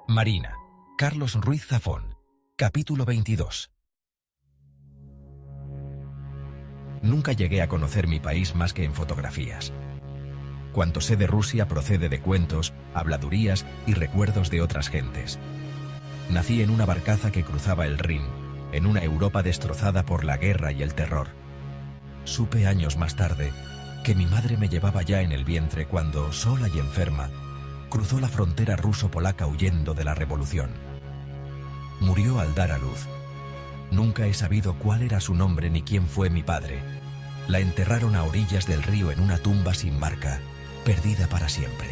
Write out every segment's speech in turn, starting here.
Marina, Carlos Ruiz Zafón. Capítulo 22. Nunca llegué a conocer mi país más que en fotografías. Cuanto sé de Rusia procede de cuentos, habladurías y recuerdos de otras gentes. Nací en una barcaza que cruzaba el Rin, en una Europa destrozada por la guerra y el terror. Supe años más tarde que mi madre me llevaba ya en el vientre cuando, sola y enferma, cruzó la frontera ruso-polaca huyendo de la revolución. Murió al dar a luz. Nunca he sabido cuál era su nombre ni quién fue mi padre. La enterraron a orillas del río en una tumba sin marca, perdida para siempre.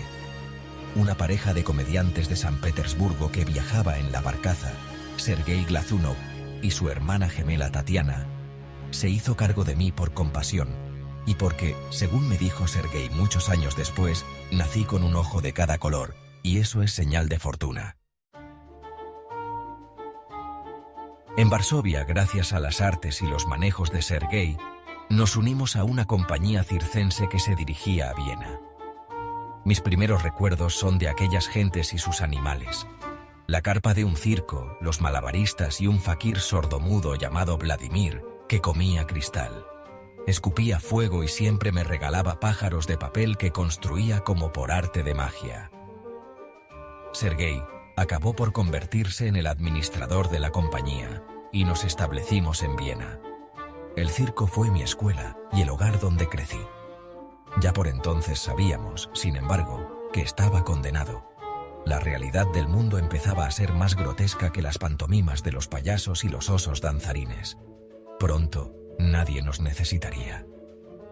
Una pareja de comediantes de San Petersburgo que viajaba en la barcaza, Sergei Glazunov y su hermana gemela Tatiana, se hizo cargo de mí por compasión y porque, según me dijo Sergei muchos años después, nací con un ojo de cada color, y eso es señal de fortuna. En Varsovia, gracias a las artes y los manejos de Sergei, nos unimos a una compañía circense que se dirigía a Viena. Mis primeros recuerdos son de aquellas gentes y sus animales. La carpa de un circo, los malabaristas y un faquir sordomudo llamado Vladimir, que comía cristal. Escupía fuego y siempre me regalaba pájaros de papel que construía como por arte de magia. Sergei acabó por convertirse en el administrador de la compañía y nos establecimos en Viena. El circo fue mi escuela y el hogar donde crecí. Ya por entonces sabíamos, sin embargo, que estaba condenado. La realidad del mundo empezaba a ser más grotesca que las pantomimas de los payasos y los osos danzarines. Pronto, nadie nos necesitaría.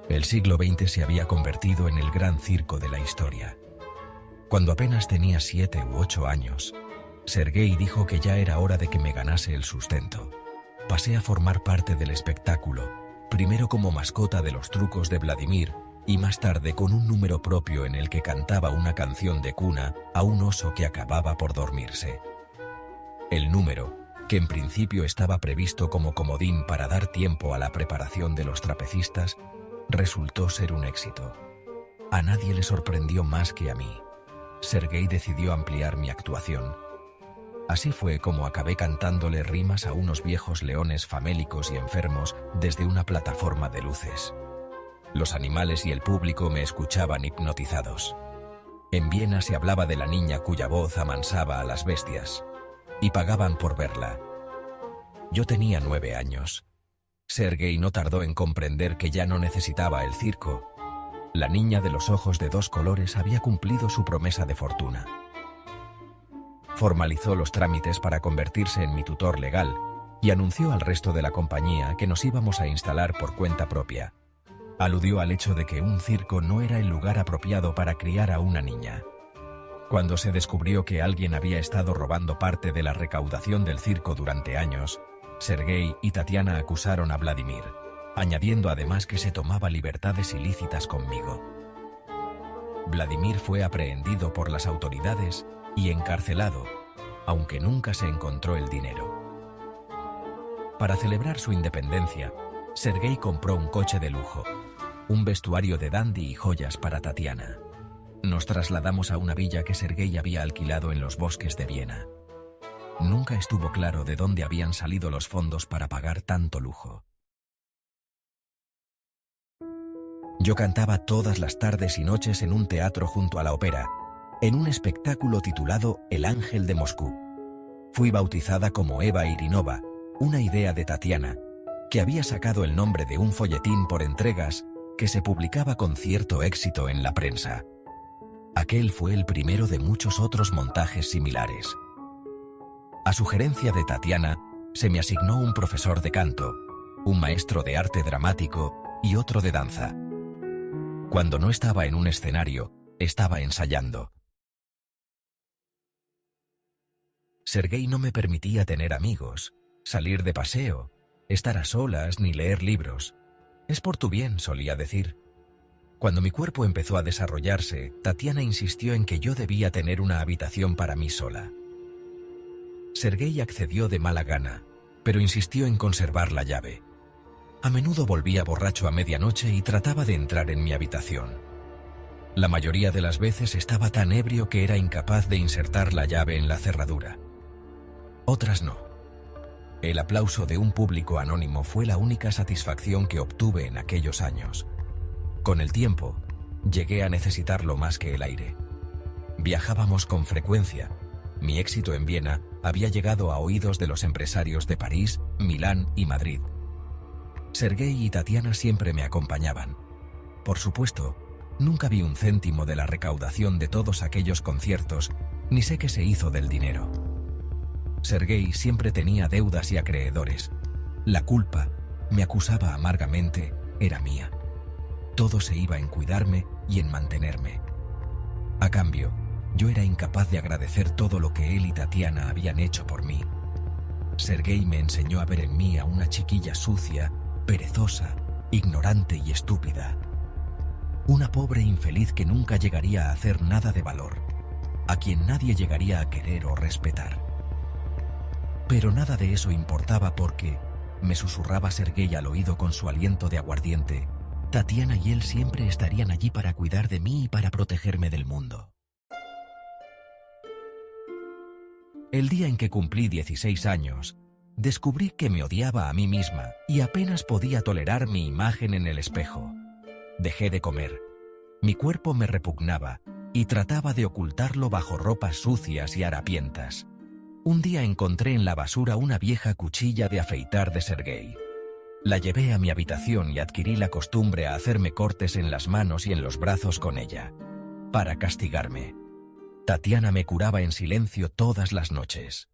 El siglo XX se había convertido en el gran circo de la historia. Cuando apenas tenía 7 u 8 años, Sergei dijo que ya era hora de que me ganase el sustento. Pasé a formar parte del espectáculo, primero como mascota de los trucos de Vladimir y más tarde con un número propio en el que cantaba una canción de cuna a un oso que acababa por dormirse. El número, que en principio estaba previsto como comodín para dar tiempo a la preparación de los trapecistas, resultó ser un éxito. A nadie le sorprendió más que a mí. Sergei decidió ampliar mi actuación. Así fue como acabé cantándole rimas a unos viejos leones famélicos y enfermos desde una plataforma de luces. Los animales y el público me escuchaban hipnotizados. En Viena se hablaba de la niña cuya voz amansaba a las bestias, y pagaban por verla. Yo tenía 9 años. Sergei no tardó en comprender que ya no necesitaba el circo. La niña de los ojos de 2 colores había cumplido su promesa de fortuna. Formalizó los trámites para convertirse en mi tutor legal y anunció al resto de la compañía que nos íbamos a instalar por cuenta propia. Aludió al hecho de que un circo no era el lugar apropiado para criar a una niña. Cuando se descubrió que alguien había estado robando parte de la recaudación del circo durante años, Sergei y Tatiana acusaron a Vladimir, añadiendo además que se tomaba libertades ilícitas conmigo. Vladimir fue aprehendido por las autoridades y encarcelado, aunque nunca se encontró el dinero. Para celebrar su independencia, Sergei compró un coche de lujo, un vestuario de dandy y joyas para Tatiana. Nos trasladamos a una villa que Sergei había alquilado en los bosques de Viena. Nunca estuvo claro de dónde habían salido los fondos para pagar tanto lujo. Yo cantaba todas las tardes y noches en un teatro junto a la ópera, en un espectáculo titulado El Ángel de Moscú. Fui bautizada como Eva Irinova, una idea de Tatiana, que había sacado el nombre de un folletín por entregas que se publicaba con cierto éxito en la prensa. Aquel fue el primero de muchos otros montajes similares. A sugerencia de Tatiana, se me asignó un profesor de canto, un maestro de arte dramático y otro de danza. Cuando no estaba en un escenario, estaba ensayando. Sergei no me permitía tener amigos, salir de paseo, estar a solas ni leer libros. Es por tu bien, solía decir. Cuando mi cuerpo empezó a desarrollarse, Tatiana insistió en que yo debía tener una habitación para mí sola. Sergei accedió de mala gana, pero insistió en conservar la llave. A menudo volvía borracho a medianoche y trataba de entrar en mi habitación. La mayoría de las veces estaba tan ebrio que era incapaz de insertar la llave en la cerradura. Otras no. El aplauso de un público anónimo fue la única satisfacción que obtuve en aquellos años. Con el tiempo, llegué a necesitarlo más que el aire. Viajábamos con frecuencia. Mi éxito en Viena había llegado a oídos de los empresarios de París, Milán y Madrid. Sergei y Tatiana siempre me acompañaban. Por supuesto, nunca vi un céntimo de la recaudación de todos aquellos conciertos, ni sé qué se hizo del dinero. Sergei siempre tenía deudas y acreedores. La culpa, me acusaba amargamente, era mía. Todo se iba en cuidarme y en mantenerme. A cambio, yo era incapaz de agradecer todo lo que él y Tatiana habían hecho por mí. Sergei me enseñó a ver en mí a una chiquilla sucia, perezosa, ignorante y estúpida. Una pobre infeliz que nunca llegaría a hacer nada de valor, a quien nadie llegaría a querer o respetar. Pero nada de eso importaba porque, me susurraba Sergei al oído con su aliento de aguardiente, Tatiana y él siempre estarían allí para cuidar de mí y para protegerme del mundo. El día en que cumplí 16 años, descubrí que me odiaba a mí misma y apenas podía tolerar mi imagen en el espejo. Dejé de comer. Mi cuerpo me repugnaba y trataba de ocultarlo bajo ropas sucias y harapientas. Un día encontré en la basura una vieja cuchilla de afeitar de Sergei. La llevé a mi habitación y adquirí la costumbre a hacerme cortes en las manos y en los brazos con ella, para castigarme. Tatiana me curaba en silencio todas las noches.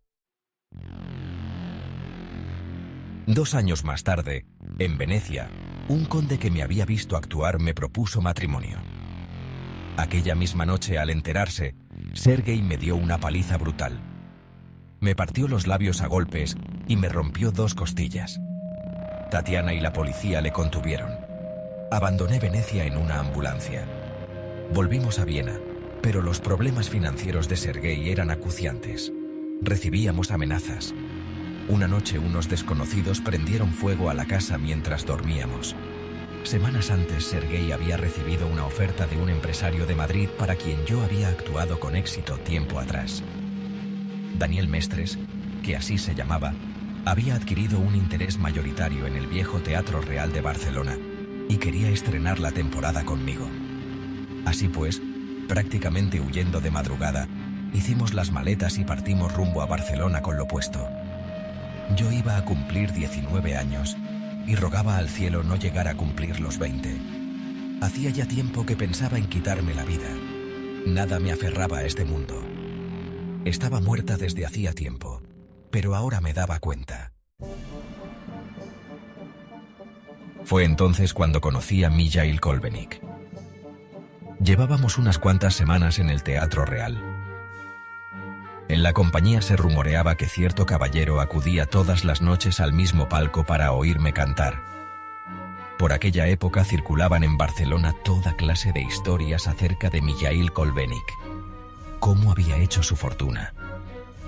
2 años más tarde, en Venecia, un conde que me había visto actuar me propuso matrimonio. Aquella misma noche, al enterarse, Sergei me dio una paliza brutal. Me partió los labios a golpes y me rompió 2 costillas. Tatiana y la policía le contuvieron. Abandoné Venecia en una ambulancia. Volvimos a Viena, pero los problemas financieros de Sergei eran acuciantes. Recibíamos amenazas. Una noche unos desconocidos prendieron fuego a la casa mientras dormíamos. Semanas antes, Sergei había recibido una oferta de un empresario de Madrid para quien yo había actuado con éxito tiempo atrás. Daniel Mestres, que así se llamaba, había adquirido un interés mayoritario en el viejo Teatro Real de Barcelona y quería estrenar la temporada conmigo. Así pues, prácticamente huyendo de madrugada, hicimos las maletas y partimos rumbo a Barcelona con lo puesto. Yo iba a cumplir 19 años y rogaba al cielo no llegar a cumplir los 20. Hacía ya tiempo que pensaba en quitarme la vida. Nada me aferraba a este mundo. Estaba muerta desde hacía tiempo, pero ahora me daba cuenta. Fue entonces cuando conocí a Mijaíl Kolbenik. Llevábamos unas cuantas semanas en el Teatro Real. En la compañía se rumoreaba que cierto caballero acudía todas las noches al mismo palco para oírme cantar. Por aquella época circulaban en Barcelona toda clase de historias acerca de Mijaíl Kolbenik. Cómo había hecho su fortuna,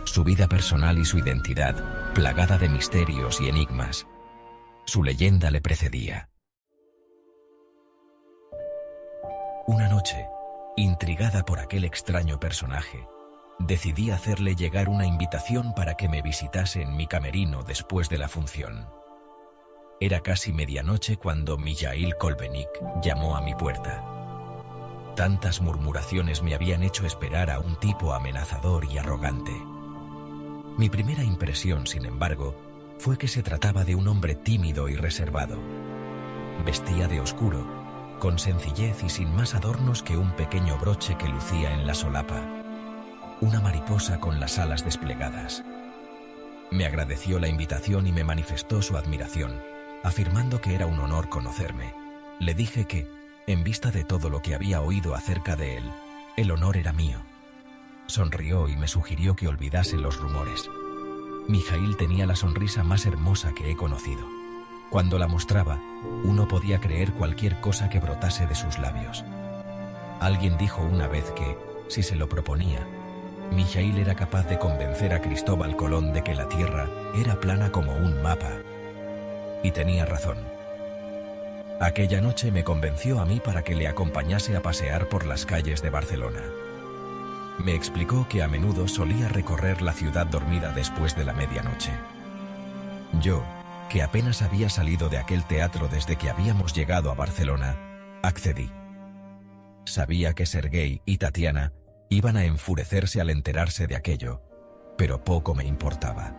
su vida personal y su identidad, plagada de misterios y enigmas. Su leyenda le precedía. Una noche, intrigada por aquel extraño personaje, decidí hacerle llegar una invitación para que me visitase en mi camerino después de la función. Era casi medianoche cuando Mijaíl Kolbenik llamó a mi puerta. Tantas murmuraciones me habían hecho esperar a un tipo amenazador y arrogante. Mi primera impresión, sin embargo, fue que se trataba de un hombre tímido y reservado. Vestía de oscuro, con sencillez y sin más adornos que un pequeño broche que lucía en la solapa. Una mariposa con las alas desplegadas. Me agradeció la invitación y me manifestó su admiración, afirmando que era un honor conocerme. Le dije que, en vista de todo lo que había oído acerca de él, el honor era mío. Sonrió y me sugirió que olvidase los rumores. Mijaíl tenía la sonrisa más hermosa que he conocido. Cuando la mostraba, uno podía creer cualquier cosa que brotase de sus labios. Alguien dijo una vez que, si se lo proponía, Mijaíl era capaz de convencer a Cristóbal Colón de que la Tierra era plana como un mapa. Y tenía razón. Aquella noche me convenció a mí para que le acompañase a pasear por las calles de Barcelona. Me explicó que a menudo solía recorrer la ciudad dormida después de la medianoche. Yo, que apenas había salido de aquel teatro desde que habíamos llegado a Barcelona, accedí. Sabía que Sergei y Tatiana iban a enfurecerse al enterarse de aquello, pero poco me importaba.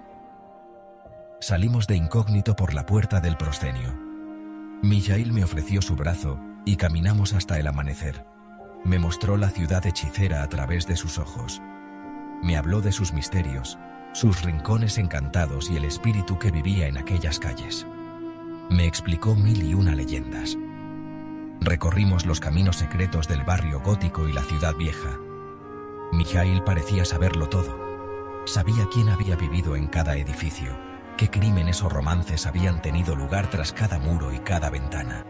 Salimos de incógnito por la puerta del proscenio. Mijaíl me ofreció su brazo y caminamos hasta el amanecer. Me mostró la ciudad hechicera a través de sus ojos. Me habló de sus misterios, sus rincones encantados y el espíritu que vivía en aquellas calles. Me explicó 1001 leyendas. Recorrimos los caminos secretos del barrio gótico y la ciudad vieja. Mijaíl parecía saberlo todo. Sabía quién había vivido en cada edificio, qué crímenes o romances habían tenido lugar tras cada muro y cada ventana.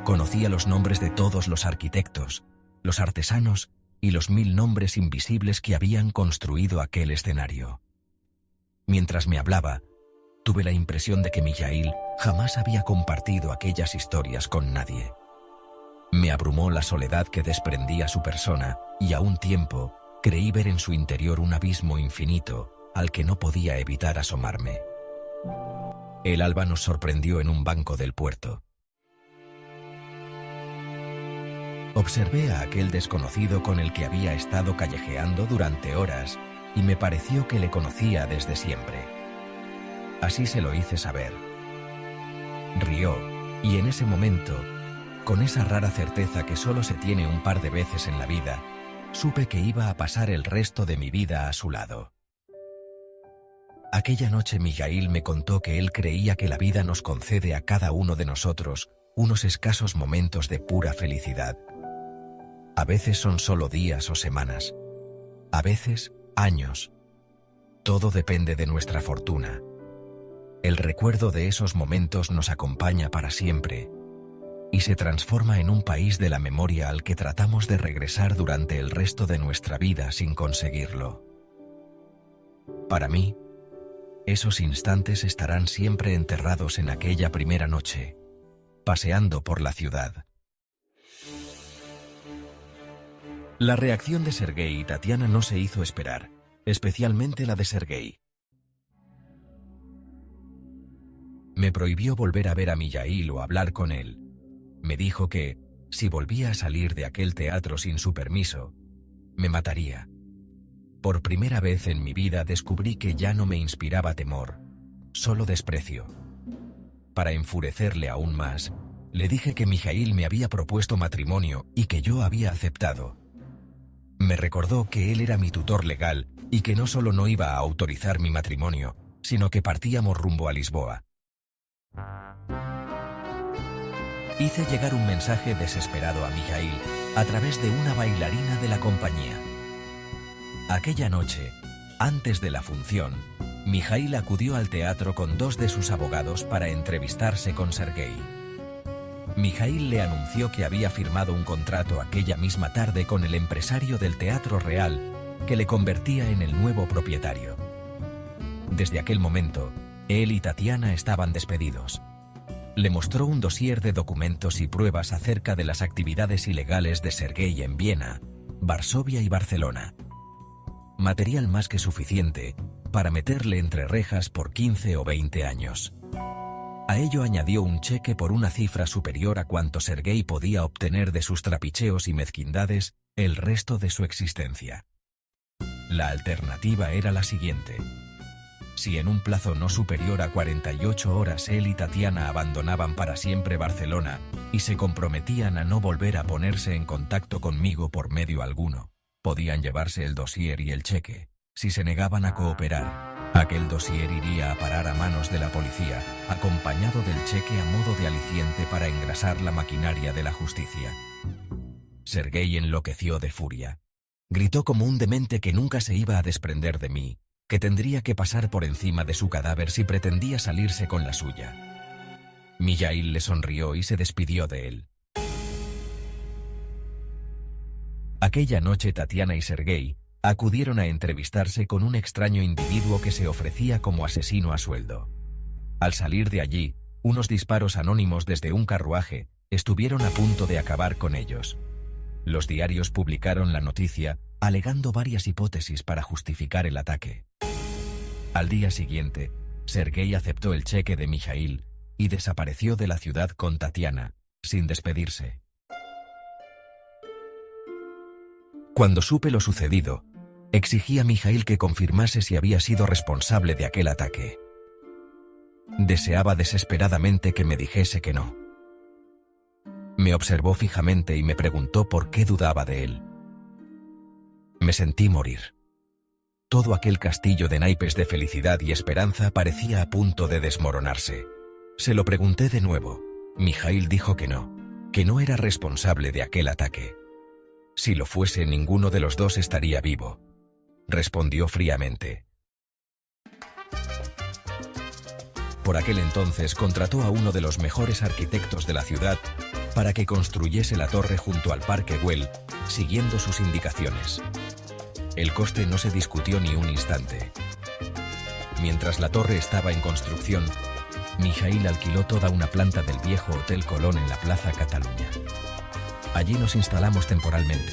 Conocía los nombres de todos los arquitectos, los artesanos y los 1000 nombres invisibles que habían construido aquel escenario. Mientras me hablaba, tuve la impresión de que Mijaíl jamás había compartido aquellas historias con nadie. Me abrumó la soledad que desprendía su persona y a un tiempo creí ver en su interior un abismo infinito al que no podía evitar asomarme. El alba nos sorprendió en un banco del puerto. Observé a aquel desconocido con el que había estado callejeando durante horas y me pareció que le conocía desde siempre. Así se lo hice saber. Rió y en ese momento, con esa rara certeza que solo se tiene un par de veces en la vida, supe que iba a pasar el resto de mi vida a su lado. Aquella noche Mijaíl me contó que él creía que la vida nos concede a cada uno de nosotros unos escasos momentos de pura felicidad. A veces son solo días o semanas, a veces años. Todo depende de nuestra fortuna. El recuerdo de esos momentos nos acompaña para siempre y se transforma en un país de la memoria al que tratamos de regresar durante el resto de nuestra vida sin conseguirlo. Para mí, esos instantes estarán siempre enterrados en aquella primera noche, paseando por la ciudad. La reacción de Sergei y Tatiana no se hizo esperar, especialmente la de Sergei. Me prohibió volver a ver a Mijaíl o hablar con él. Me dijo que, si volvía a salir de aquel teatro sin su permiso, me mataría. Por primera vez en mi vida descubrí que ya no me inspiraba temor, solo desprecio. Para enfurecerle aún más, le dije que Mijaíl me había propuesto matrimonio y que yo había aceptado. Me recordó que él era mi tutor legal y que no solo no iba a autorizar mi matrimonio, sino que partíamos rumbo a Lisboa. Hice llegar un mensaje desesperado a Mijaíl a través de una bailarina de la compañía. Aquella noche, antes de la función, Mijaíl acudió al teatro con 2 de sus abogados para entrevistarse con Sergei. Mijaíl le anunció que había firmado un contrato aquella misma tarde con el empresario del Teatro Real que le convertía en el nuevo propietario. Desde aquel momento, él y Tatiana estaban despedidos. Le mostró un dossier de documentos y pruebas acerca de las actividades ilegales de Sergei en Viena, Varsovia y Barcelona. Material más que suficiente para meterle entre rejas por 15 o 20 años. A ello añadió un cheque por una cifra superior a cuanto Sergei podía obtener de sus trapicheos y mezquindades el resto de su existencia. La alternativa era la siguiente. Si en un plazo no superior a 48 horas él y Tatiana abandonaban para siempre Barcelona y se comprometían a no volver a ponerse en contacto conmigo por medio alguno, podían llevarse el dossier y el cheque. Si se negaban a cooperar, aquel dossier iría a parar a manos de la policía, acompañado del cheque a modo de aliciente para engrasar la maquinaria de la justicia. Sergei enloqueció de furia. Gritó como un demente que nunca se iba a desprender de mí, que tendría que pasar por encima de su cadáver si pretendía salirse con la suya. Mijaíl le sonrió y se despidió de él. Aquella noche Tatiana y Sergei acudieron a entrevistarse con un extraño individuo que se ofrecía como asesino a sueldo. Al salir de allí, Unos disparos anónimos desde un carruaje estuvieron a punto de acabar con ellos. Los diarios publicaron la noticia, alegando varias hipótesis para justificar el ataque. Al día siguiente, Sergei aceptó el cheque de Mijaíl y desapareció de la ciudad con Tatiana, sin despedirse. Cuando supe lo sucedido, exigí a Mijaíl que confirmase si había sido responsable de aquel ataque. Deseaba desesperadamente que me dijese que no. Me observó fijamente y me preguntó por qué dudaba de él. Me sentí morir. Todo aquel castillo de naipes de felicidad y esperanza parecía a punto de desmoronarse. Se lo pregunté de nuevo. Mijaíl dijo que no era responsable de aquel ataque. Si lo fuese, ninguno de los dos estaría vivo, respondió fríamente. Por aquel entonces contrató a uno de los mejores arquitectos de la ciudad para que construyese la torre junto al Parque Güell, siguiendo sus indicaciones. El coste no se discutió ni un instante. Mientras la torre estaba en construcción, Mijaíl alquiló toda una planta del viejo Hotel Colón en la Plaza Cataluña. Allí nos instalamos temporalmente.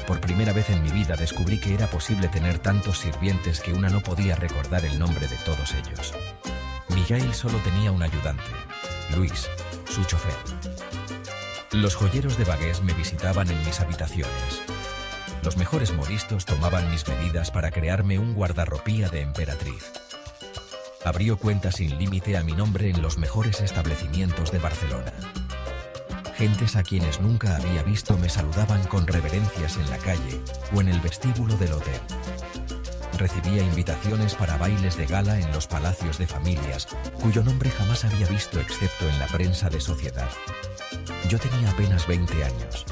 Por primera vez en mi vida descubrí que era posible tener tantos sirvientes que una no podía recordar el nombre de todos ellos. Mijaíl solo tenía un ayudante, Luis, su chofer. Los joyeros de Bagués me visitaban en mis habitaciones. Los mejores moristos tomaban mis medidas para crearme un guardarropía de emperatriz. Abrió cuenta sin límite a mi nombre en los mejores establecimientos de Barcelona. Gentes a quienes nunca había visto me saludaban con reverencias en la calle o en el vestíbulo del hotel. Recibía invitaciones para bailes de gala en los palacios de familias, cuyo nombre jamás había visto excepto en la prensa de sociedad. Yo tenía apenas 20 años.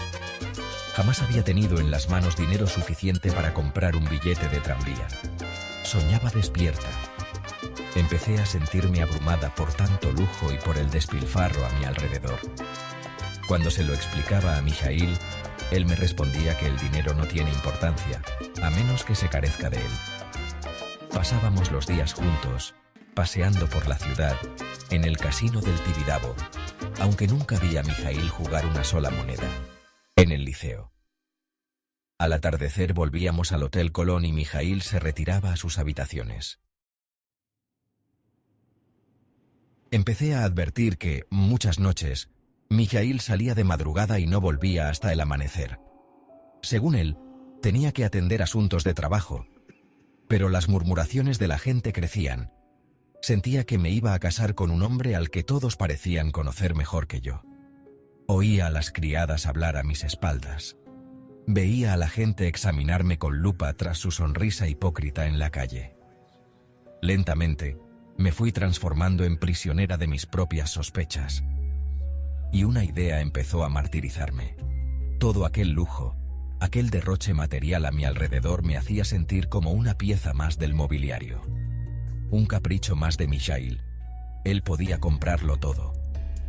Jamás había tenido en las manos dinero suficiente para comprar un billete de tranvía. Soñaba despierta. Empecé a sentirme abrumada por tanto lujo y por el despilfarro a mi alrededor. Cuando se lo explicaba a Mijaíl, él me respondía que el dinero no tiene importancia, a menos que se carezca de él. Pasábamos los días juntos, paseando por la ciudad, en el casino del Tibidabo, aunque nunca vi a Mijaíl jugar una sola moneda, en el liceo. Al atardecer volvíamos al Hotel Colón y Mijaíl se retiraba a sus habitaciones. Empecé a advertir que, muchas noches, Mijaíl salía de madrugada y no volvía hasta el amanecer. Según él, tenía que atender asuntos de trabajo, pero las murmuraciones de la gente crecían. Sentía que me iba a casar con un hombre al que todos parecían conocer mejor que yo. Oía a las criadas hablar a mis espaldas. Veía a la gente examinarme con lupa tras su sonrisa hipócrita en la calle. Lentamente, me fui transformando en prisionera de mis propias sospechas. Y una idea empezó a martirizarme. Todo aquel lujo, aquel derroche material a mi alrededor me hacía sentir como una pieza más del mobiliario. Un capricho más de Mijaíl. Él podía comprarlo todo.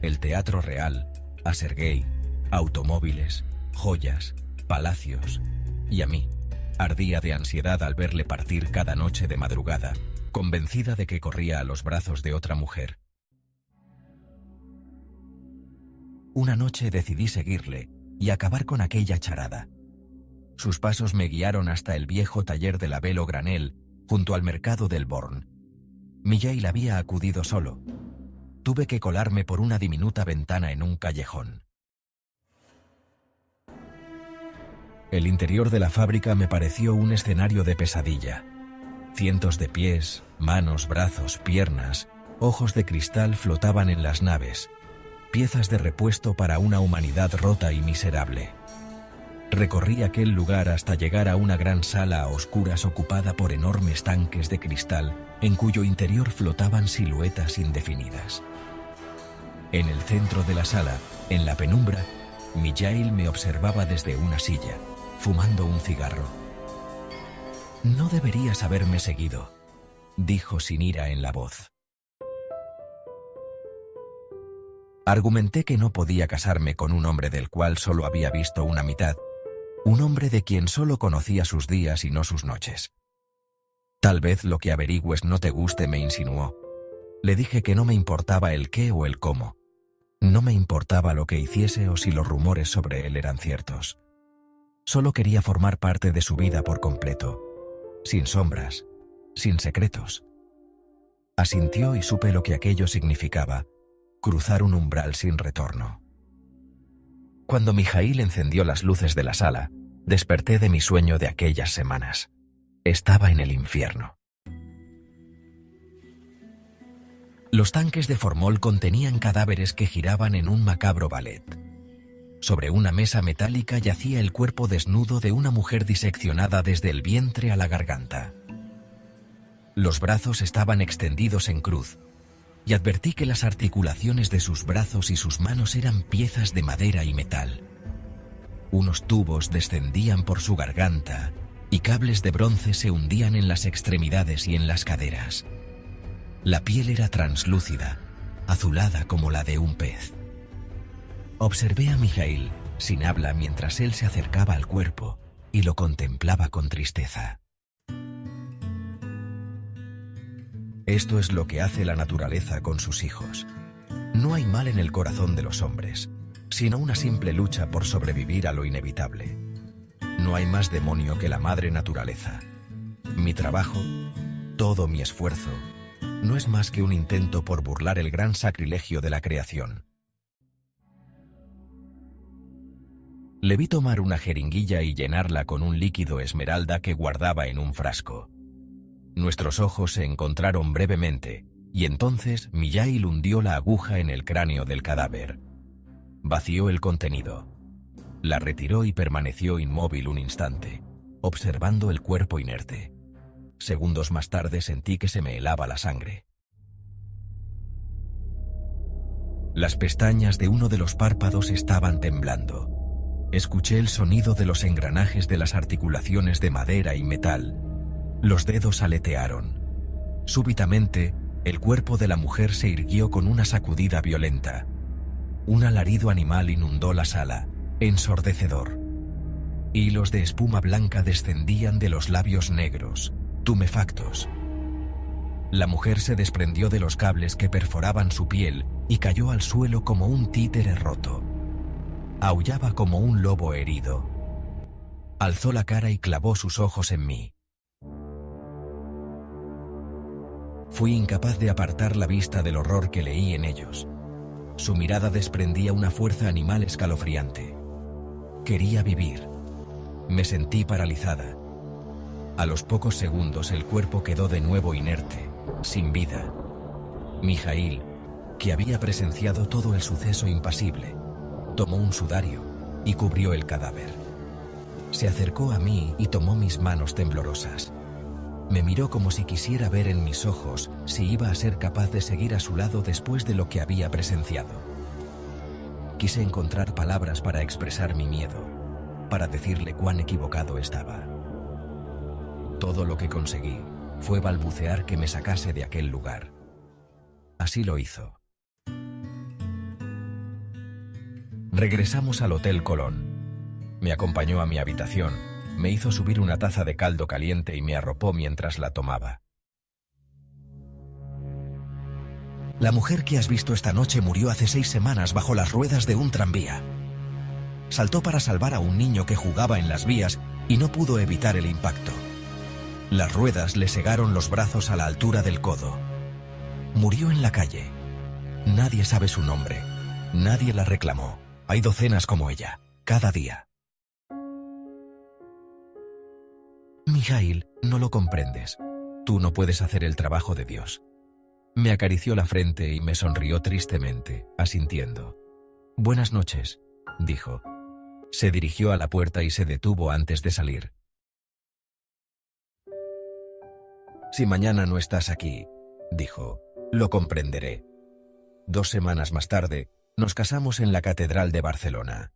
El Teatro Real, a Sergei, automóviles, joyas, palacios. Y a mí, ardía de ansiedad al verle partir cada noche de madrugada, convencida de que corría a los brazos de otra mujer. Una noche decidí seguirle y acabar con aquella charada. Sus pasos me guiaron hasta el viejo taller de la Velo Granel, junto al mercado del Born. Mijaíl había acudido solo. Tuve que colarme por una diminuta ventana en un callejón. El interior de la fábrica me pareció un escenario de pesadilla. Cientos de pies, manos, brazos, piernas, ojos de cristal flotaban en las naves. Piezas de repuesto para una humanidad rota y miserable. Recorrí aquel lugar hasta llegar a una gran sala a oscuras ocupada por enormes tanques de cristal, en cuyo interior flotaban siluetas indefinidas. En el centro de la sala, en la penumbra, Mijaíl me observaba desde una silla, fumando un cigarro. «No deberías haberme seguido», dijo sin ira en la voz. Argumenté que no podía casarme con un hombre del cual solo había visto una mitad, un hombre de quien solo conocía sus días y no sus noches. «Tal vez lo que averigües no te guste», me insinuó. Le dije que no me importaba el qué o el cómo. No me importaba lo que hiciese o si los rumores sobre él eran ciertos. Solo quería formar parte de su vida por completo, sin sombras, sin secretos. Asintió y supe lo que aquello significaba, cruzar un umbral sin retorno. Cuando Mijaíl encendió las luces de la sala, desperté de mi sueño de aquellas semanas. Estaba en el infierno. Los tanques de formol contenían cadáveres que giraban en un macabro ballet. Sobre una mesa metálica yacía el cuerpo desnudo de una mujer diseccionada desde el vientre a la garganta. Los brazos estaban extendidos en cruz, y advertí que las articulaciones de sus brazos y sus manos eran piezas de madera y metal. Unos tubos descendían por su garganta, y cables de bronce se hundían en las extremidades y en las caderas. La piel era translúcida, azulada como la de un pez. Observé a Mijaíl, sin habla, mientras él se acercaba al cuerpo y lo contemplaba con tristeza. Esto es lo que hace la naturaleza con sus hijos. No hay mal en el corazón de los hombres, sino una simple lucha por sobrevivir a lo inevitable. No hay más demonio que la madre naturaleza. Mi trabajo, todo mi esfuerzo, no es más que un intento por burlar el gran sacrilegio de la creación. Le vi tomar una jeringuilla y llenarla con un líquido esmeralda que guardaba en un frasco. Nuestros ojos se encontraron brevemente, y entonces Mijaíl hundió la aguja en el cráneo del cadáver. Vació el contenido. La retiró y permaneció inmóvil un instante, observando el cuerpo inerte. Segundos más tarde sentí que se me helaba la sangre. Las pestañas de uno de los párpados estaban temblando. Escuché el sonido de los engranajes de las articulaciones de madera y metal. Los dedos aletearon. Súbitamente, el cuerpo de la mujer se irguió con una sacudida violenta. Un alarido animal inundó la sala, ensordecedor. Hilos de espuma blanca descendían de los labios negros, tumefactos. La mujer se desprendió de los cables que perforaban su piel y cayó al suelo como un títere roto. Aullaba como un lobo herido. Alzó la cara y clavó sus ojos en mí. Fui incapaz de apartar la vista del horror que leí en ellos. Su mirada desprendía una fuerza animal escalofriante. Quería vivir. Me sentí paralizada. A los pocos segundos el cuerpo quedó de nuevo inerte, sin vida. Mijaíl, que había presenciado todo el suceso impasible, tomó un sudario y cubrió el cadáver. Se acercó a mí y tomó mis manos temblorosas. Me miró como si quisiera ver en mis ojos si iba a ser capaz de seguir a su lado después de lo que había presenciado. Quise encontrar palabras para expresar mi miedo, para decirle cuán equivocado estaba. Todo lo que conseguí fue balbucear que me sacase de aquel lugar. Así lo hizo. Regresamos al Hotel Colón. Me acompañó a mi habitación, me hizo subir una taza de caldo caliente y me arropó mientras la tomaba. La mujer que has visto esta noche murió hace 6 semanas bajo las ruedas de un tranvía. Saltó para salvar a un niño que jugaba en las vías y no pudo evitar el impacto. Las ruedas le segaron los brazos a la altura del codo. Murió en la calle. Nadie sabe su nombre. Nadie la reclamó. Hay docenas como ella, cada día. Mijaíl, no lo comprendes. Tú no puedes hacer el trabajo de Dios. Me acarició la frente y me sonrió tristemente, asintiendo. Buenas noches, dijo. Se dirigió a la puerta y se detuvo antes de salir. Si mañana no estás aquí, dijo, lo comprenderé. 2 semanas más tarde, nos casamos en la Catedral de Barcelona.